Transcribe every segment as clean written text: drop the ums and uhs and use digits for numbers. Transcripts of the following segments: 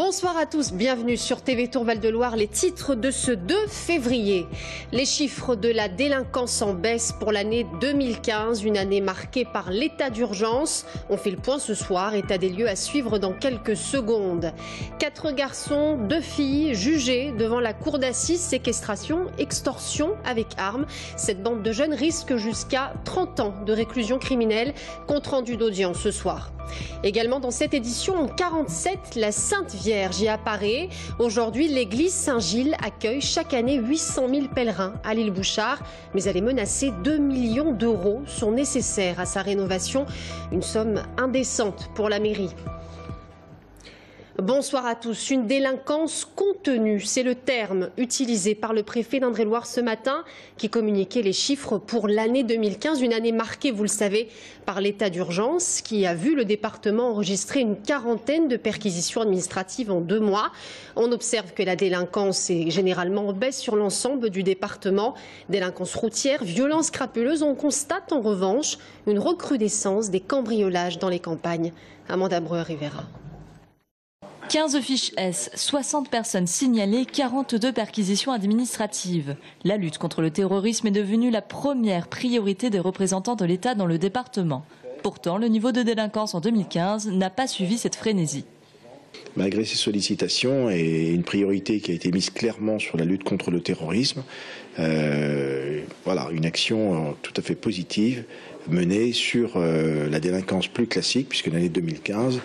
Bonsoir à tous, bienvenue sur TV Tour Val-de-Loire. Les titres de ce 2 février. Les chiffres de la délinquance en baisse pour l'année 2015, une année marquée par l'état d'urgence. On fait le point ce soir, état des lieux à suivre dans quelques secondes. 4 garçons, 2 filles jugés devant la cour d'assises, séquestration, extorsion avec armes. Cette bande de jeunes risque jusqu'à 30 ans de réclusion criminelle. Compte rendu d'audience ce soir. Également dans cette édition, en 47, la Sainte Vierge y apparaît. Aujourd'hui, l'église Saint-Gilles accueille chaque année 800 000 pèlerins à l'île Bouchard. Mais elle est menacée, 2 millions d'euros sont nécessaires à sa rénovation. Une somme indécente pour la mairie. Bonsoir à tous. Une délinquance contenue, c'est le terme utilisé par le préfet d'Indre-et-Loire ce matin qui communiquait les chiffres pour l'année 2015. Une année marquée, vous le savez, par l'état d'urgence qui a vu le département enregistrer une quarantaine de perquisitions administratives en 2 mois. On observe que la délinquance est généralement en baisse sur l'ensemble du département. Délinquance routière, violence crapuleuse. On constate en revanche une recrudescence des cambriolages dans les campagnes. Amanda Breuer-Rivera. 15 fiches S, 60 personnes signalées, 42 perquisitions administratives. La lutte contre le terrorisme est devenue la première priorité des représentants de l'État dans le département. Pourtant, le niveau de délinquance en 2015 n'a pas suivi cette frénésie. Malgré ces sollicitations et une priorité qui a été mise clairement sur la lutte contre le terrorisme, voilà, une action tout à fait positive menée sur la délinquance plus classique, puisque l'année 2015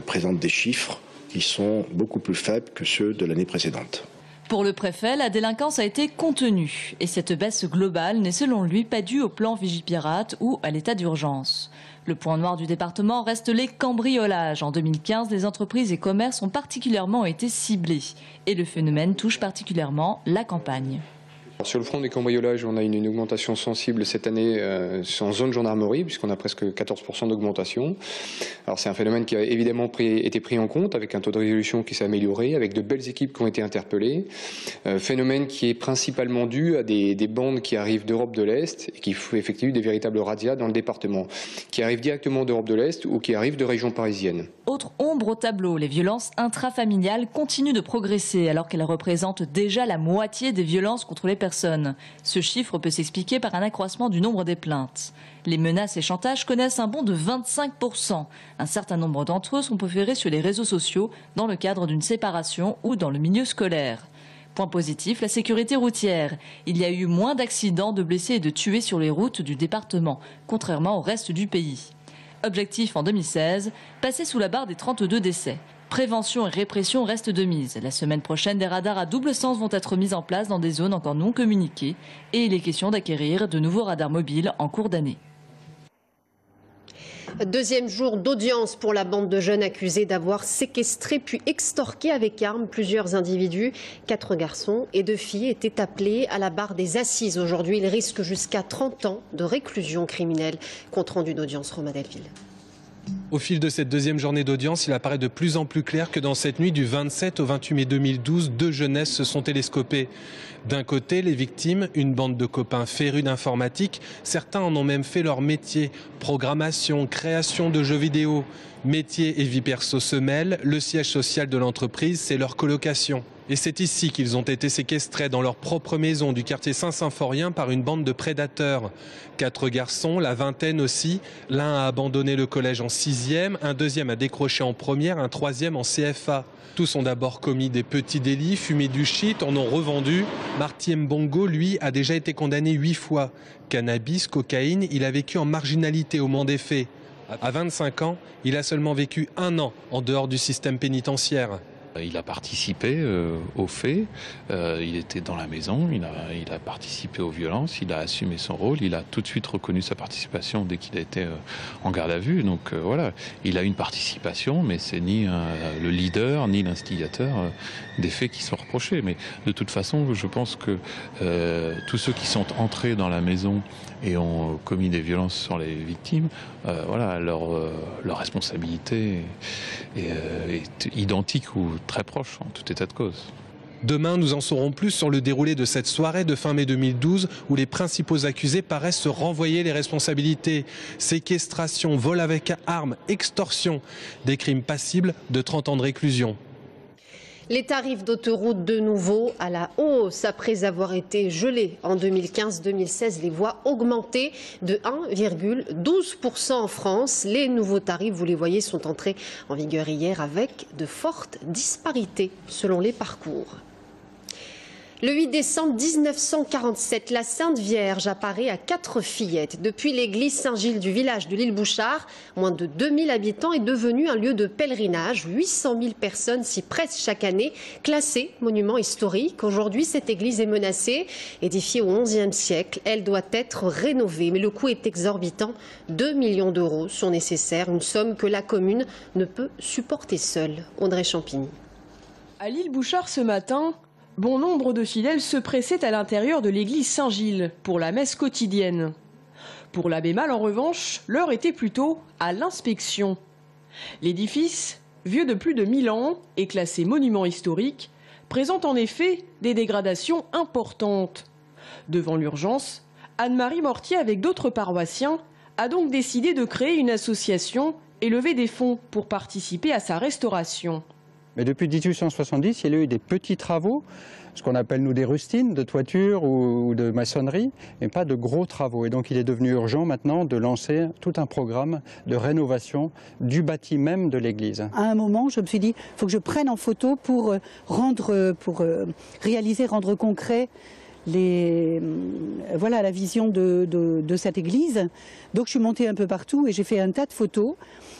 présente des chiffres qui sont beaucoup plus faibles que ceux de l'année précédente. Pour le préfet, la délinquance a été contenue. Et cette baisse globale n'est selon lui pas due au plan Vigipirate ou à l'état d'urgence. Le point noir du département reste les cambriolages. En 2015, les entreprises et commerces ont particulièrement été ciblés. Et le phénomène touche particulièrement la campagne. Sur le front des cambriolages, on a une augmentation sensible cette année en zone gendarmerie, puisqu'on a presque 14% d'augmentation. Alors c'est un phénomène qui a évidemment été pris en compte, avec un taux de résolution qui s'est amélioré, avec de belles équipes qui ont été interpellées. Phénomène qui est principalement dû à des bandes qui arrivent d'Europe de l'Est et qui effectuent des véritables razzias dans le département, qui arrivent directement d'Europe de l'Est ou qui arrivent de régions parisiennes. Autre ombre au tableau, les violences intrafamiliales continuent de progresser alors qu'elles représentent déjà la moitié des violences contre les personnes. Ce chiffre peut s'expliquer par un accroissement du nombre des plaintes. Les menaces et chantages connaissent un bond de 25%. Un certain nombre d'entre eux sont proférés sur les réseaux sociaux dans le cadre d'une séparation ou dans le milieu scolaire. Point positif, la sécurité routière. Il y a eu moins d'accidents, de blessés et de tués sur les routes du département, contrairement au reste du pays. Objectif en 2016, passer sous la barre des 32 décès. Prévention et répression restent de mise. La semaine prochaine, des radars à double sens vont être mis en place dans des zones encore non communiquées et il est question d'acquérir de nouveaux radars mobiles en cours d'année. Deuxième jour d'audience pour la bande de jeunes accusés d'avoir séquestré puis extorqué avec armes plusieurs individus. 4 garçons et 2 filles étaient appelés à la barre des assises. Aujourd'hui, ils risquent jusqu'à 30 ans de réclusion criminelle. Compte rendu d'audience, Romain Delville. Au fil de cette deuxième journée d'audience, il apparaît de plus en plus clair que dans cette nuit du 27 au 28 mai 2012, 2 jeunesses se sont télescopées. D'un côté, les victimes, une bande de copains férus d'informatique. Certains en ont même fait leur métier. Programmation, création de jeux vidéo. Métier et vie perso se mêlent. Le siège social de l'entreprise, c'est leur colocation. Et c'est ici qu'ils ont été séquestrés dans leur propre maison du quartier Saint-Symphorien par une bande de prédateurs. 4 garçons, la vingtaine aussi. L'un a abandonné le collège en 6e, un deuxième a décroché en première, un troisième en CFA. Tous ont d'abord commis des petits délits, fumé du shit, en ont revendu. Marty Mbongo, lui, a déjà été condamné 8 fois. Cannabis, cocaïne, il a vécu en marginalité au moment des faits. À 25 ans, il a seulement vécu 1 an en dehors du système pénitentiaire. Il a participé aux faits, il était dans la maison, il a participé aux violences, il a assumé son rôle, il a tout de suite reconnu sa participation dès qu'il a été en garde à vue. Donc voilà, il a une participation, mais c'est ni le leader ni l'instigateur des faits qui sont reprochés. Mais de toute façon, je pense que tous ceux qui sont entrés dans la maison et ont commis des violences sur les victimes, voilà, leur responsabilité est identique ou très proche en tout état de cause. Demain, nous en saurons plus sur le déroulé de cette soirée de fin mai 2012 où les principaux accusés paraissent se renvoyer les responsabilités. Séquestration, vol avec armes, extorsion, des crimes passibles de 30 ans de réclusion. Les tarifs d'autoroute de nouveau à la hausse. Après avoir été gelés en 2015-2016, les voient augmenter de 1,12% en France. Les nouveaux tarifs, vous les voyez, sont entrés en vigueur hier avec de fortes disparités selon les parcours. Le 8 décembre 1947, la Sainte Vierge apparaît à 4 fillettes. Depuis l'église Saint-Gilles du village de l'île Bouchard, moins de 2000 habitants, est devenu un lieu de pèlerinage. 800 000 personnes s'y pressent chaque année. Classée monument historique, aujourd'hui cette église est menacée. Édifiée au XIe siècle, elle doit être rénovée. Mais le coût est exorbitant. 2 millions d'euros sont nécessaires, une somme que la commune ne peut supporter seule. Audrey Champigny. À l'île Bouchard ce matin, bon nombre de fidèles se pressaient à l'intérieur de l'église Saint-Gilles pour la messe quotidienne. Pour l'abbé Mal, en revanche, l'heure était plutôt à l'inspection. L'édifice, vieux de plus de 1000 ans et classé monument historique, présente en effet des dégradations importantes. Devant l'urgence, Anne-Marie Mortier, avec d'autres paroissiens, a donc décidé de créer une association et lever des fonds pour participer à sa restauration. Mais depuis 1870, il y a eu des petits travaux, ce qu'on appelle nous des rustines, de toiture ou de maçonnerie, mais pas de gros travaux. Et donc il est devenu urgent maintenant de lancer tout un programme de rénovation du bâti même de l'église. À un moment, je me suis dit, il faut que je prenne en photo pour réaliser, rendre concret la vision de cette église. Donc je suis montée un peu partout et j'ai fait un tas de photos,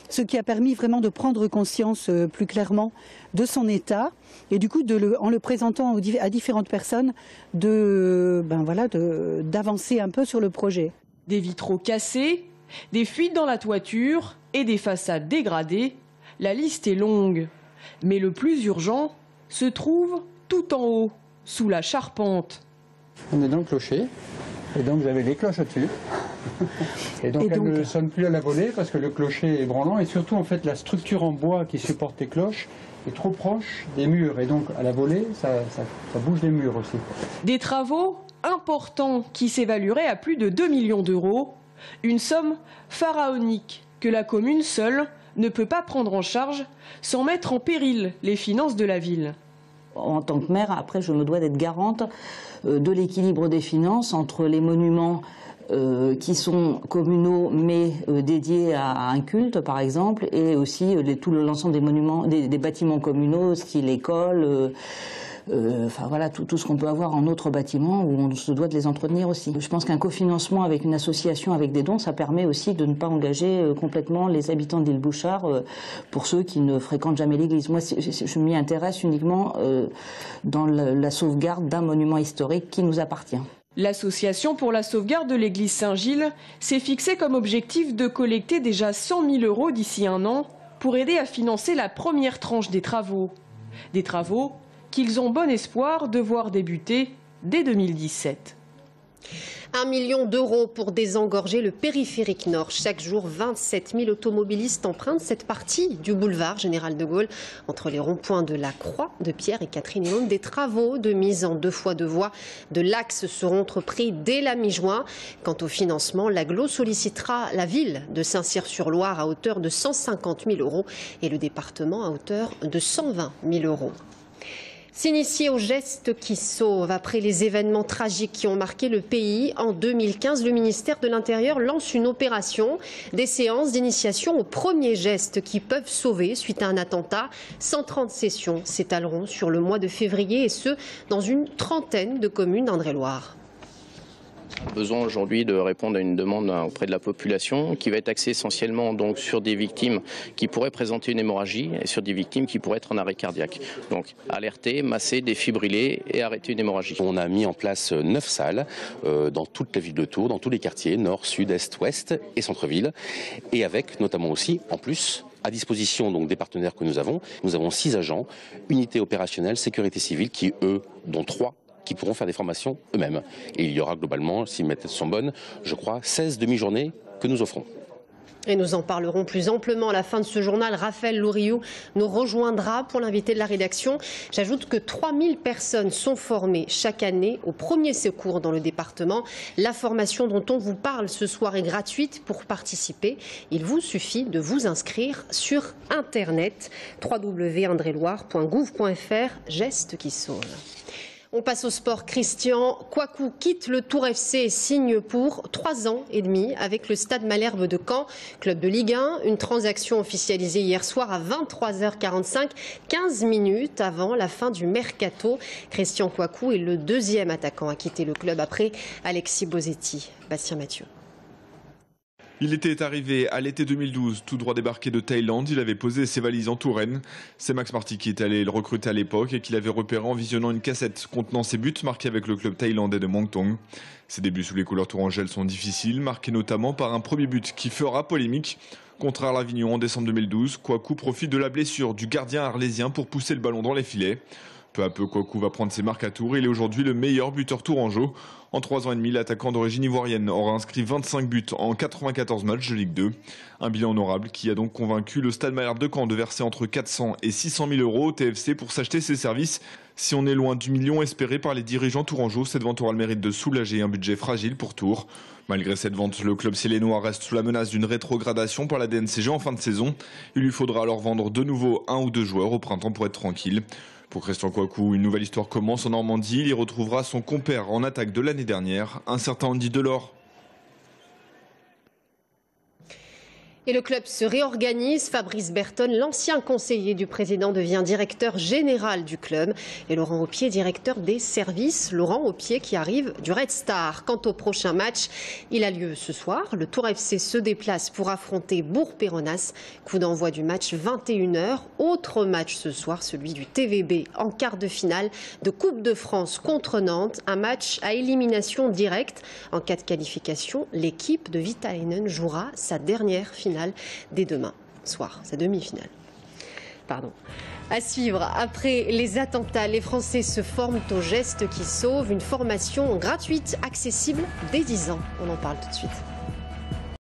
ce qui a permis vraiment de prendre conscience plus clairement de son état et du coup en le présentant à différentes personnes d'avancer un peu sur le projet. Des vitraux cassés, des fuites dans la toiture et des façades dégradées, la liste est longue. Mais le plus urgent se trouve tout en haut, sous la charpente. On est dans le clocher, et donc vous avez les cloches au-dessus. Et donc elles ne sonnent plus à la volée parce que le clocher est branlant et surtout en fait la structure en bois qui supporte les cloches est trop proche des murs et donc à la volée ça bouge les murs aussi. Des travaux importants qui s'évalueraient à plus de 2 millions d'euros, une somme pharaonique que la commune seule ne peut pas prendre en charge sans mettre en péril les finances de la ville. En tant que maire, après, je me dois d'être garante de l'équilibre des finances entre les monuments qui sont communaux mais dédiés à un culte, par exemple, et aussi tout l'ensemble des monuments, des bâtiments communaux, style école, tout ce qu'on peut avoir en autres bâtiments où on se doit de les entretenir aussi. Je pense qu'un cofinancement avec une association avec des dons, ça permet aussi de ne pas engager complètement les habitants d'Île Bouchard pour ceux qui ne fréquentent jamais l'église. Moi, je m'y intéresse uniquement dans la sauvegarde d'un monument historique qui nous appartient. L'association pour la sauvegarde de l'église Saint-Gilles s'est fixée comme objectif de collecter déjà 100 000 euros d'ici un an pour aider à financer la première tranche des travaux. Des travaux qu'ils ont bon espoir de voir débuter dès 2017. 1 million d'euros pour désengorger le périphérique nord. Chaque jour, 27 000 automobilistes empruntent cette partie du boulevard Général de Gaulle entre les ronds-points de la Croix de Pierre et Catherine-Hélène. Des travaux de mise en 2 fois 2 voies de l'axe seront entrepris dès la mi-juin. Quant au financement, l'Agglo sollicitera la ville de Saint-Cyr-sur-Loire à hauteur de 150 000 euros et le département à hauteur de 120 000 euros. S'initier aux gestes qui sauvent. Après les événements tragiques qui ont marqué le pays en 2015, le ministère de l'Intérieur lance une opération, des séances d'initiation aux premiers gestes qui peuvent sauver suite à un attentat. 130 sessions s'étaleront sur le mois de février et ce, dans une trentaine de communes d'Indre-et-Loire. Besoin aujourd'hui de répondre à une demande auprès de la population qui va être axée essentiellement donc sur des victimes qui pourraient présenter une hémorragie et sur des victimes qui pourraient être en arrêt cardiaque. Donc alerter, masser, défibriller et arrêter une hémorragie. On a mis en place 9 salles dans toute la ville de Tours, dans tous les quartiers, nord, sud, est, ouest et centre-ville, et avec notamment aussi en plus à disposition donc des partenaires que nous avons 6 agents, unités opérationnelles, sécurité civile qui eux, dont 3 qui pourront faire des formations eux-mêmes. Et il y aura globalement, si mes têtes sont bonnes, je crois 16 demi-journées que nous offrons. Et nous en parlerons plus amplement à la fin de ce journal. Raphaël Louriou nous rejoindra pour l'invité de la rédaction. J'ajoute que 3000 personnes sont formées chaque année au premier secours dans le département. La formation dont on vous parle ce soir est gratuite. Pour participer, il vous suffit de vous inscrire sur Internet www.indreloire.gouv.fr. Geste qui sauve. On passe au sport. Christian Kouakou quitte le Tour FC et signe pour 3 ans et demi avec le Stade Malherbe de Caen, club de Ligue 1. Une transaction officialisée hier soir à 23h45, 15 minutes avant la fin du mercato. Christian Kouakou est le deuxième attaquant à quitter le club après Alexis Bosetti. Bastien Mathieu. Il était arrivé à l'été 2012, tout droit débarqué de Thaïlande. Il avait posé ses valises en Touraine. C'est Max Marty qui est allé le recruter à l'époque et qu'il avait repéré en visionnant une cassette contenant ses buts marqués avec le club thaïlandais de Muangthong. Ses débuts sous les couleurs tourangelles sont difficiles, marqués notamment par un premier but qui fera polémique. Contre Arles-Avignon en décembre 2012, Kouakou profite de la blessure du gardien arlésien pour pousser le ballon dans les filets. Peu à peu, Kouakou va prendre ses marques à Tours. Il est aujourd'hui le meilleur buteur tourangeau. En 3 ans et demi, l'attaquant d'origine ivoirienne aura inscrit 25 buts en 94 matchs de Ligue 2. Un bilan honorable qui a donc convaincu le Stade Malherbe de Caen de verser entre 400 et 600 000 euros au TFC pour s'acheter ses services. Si on est loin du million espéré par les dirigeants tourangeaux, cette vente aura le mérite de soulager un budget fragile pour Tours. Malgré cette vente, le club sélénois reste sous la menace d'une rétrogradation par la DNCG en fin de saison. Il lui faudra alors vendre de nouveau 1 ou 2 joueurs au printemps pour être tranquille. Pour Christian Kouakou, une nouvelle histoire commence en Normandie. Il y retrouvera son compère en attaque de l'année dernière, un certain Andy Delors. Et le club se réorganise. Fabrice Berton, l'ancien conseiller du président, devient directeur général du club. Et Laurent Aupier, directeur des services. Laurent Aupier qui arrive du Red Star. Quant au prochain match, il a lieu ce soir. Le Tour FC se déplace pour affronter Bourg-Péronas. Coup d'envoi du match 21h. Autre match ce soir, celui du TVB en quart de finale de Coupe de France contre Nantes. Un match à élimination directe. En cas de qualification, l'équipe de Vitalainen jouera sa dernière finale dès demain soir, sa demi-finale. À suivre, après les attentats, les Français se forment au Geste qui sauve, une formation gratuite, accessible dès 10 ans. On en parle tout de suite.